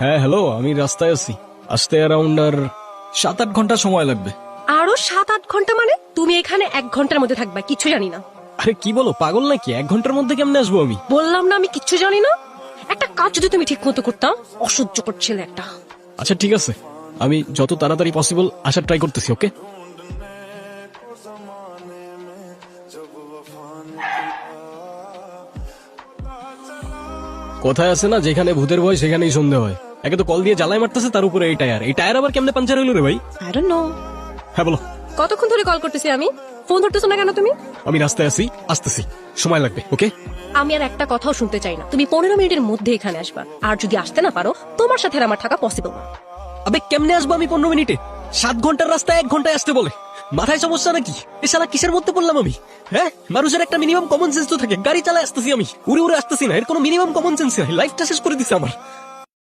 হ্যাঁ হ্যালো, আমি রাস্তায় আছি, আসতে অ্যারাউন্ড আর 7-8 ঘন্টা সময় লাগবে। আরো 7-8 ঘন্টা মানে? তুমি এখানে 1 ঘন্টার মধ্যে থাকবা, কিচ্ছু জানি না। আরে কি বলো, পাগল নাকি? 1 ঘন্টার মধ্যে কেমনে আসবো আমি? বললাম না আমি কিচ্ছু জানি না। একটা কাজ যদি তুমি ঠিক মতো করতাম। অসহ্য করছিলে একটা। আচ্ছা ঠিক আছে, আমি যত তাড়াতাড়ি পসিবল আসার ট্রাই করতেছি। ওকে, কোথায় আছে না, যেখানে ভূতের ভয় সেখানেই সন্দেহ হয়। একে তো কল দিয়ে জ্বালায় মারতেছে, তার উপরে এই টায়ার আবার কেমনে পাঞ্চার হইলো রে ভাই? I don't know. হ্যাঁ বলো। কতক্ষণ ধরে কল করতেছি আমি, ফোন ধরতেছো না কেন তুমি? আমি রাস্তায় আছি, আসতেছি, সময় লাগবে। ওকে, আমি আর একটা কথাও শুনতে চাই না। তুমি 15 মিনিটের মধ্যে এখানে আসবা। আর যদি আসতে না পারো, তোমার সাথে আর আমার থাকা পসিবল না। আবে কেমনে আসবো আমি 15 মিনিটে? 7 ঘন্টার রাস্তায় 1 ঘন্টায় আসতে বলে? মাথায় সমস্যা নাকি? এ শালা কিসের মধ্যে পড়লাম আমি? হ্যাঁ, মানুষের একটা মিনিমাম কমন সেন্স তো থাকে। গাড়ি চালায় আসতেছি আমি, উড়ে উড়ে আসতেছি না, এর কোনো মিনিমাম কমন সেন্স নাই। লাইফটা শেষ করে দিছে আমার।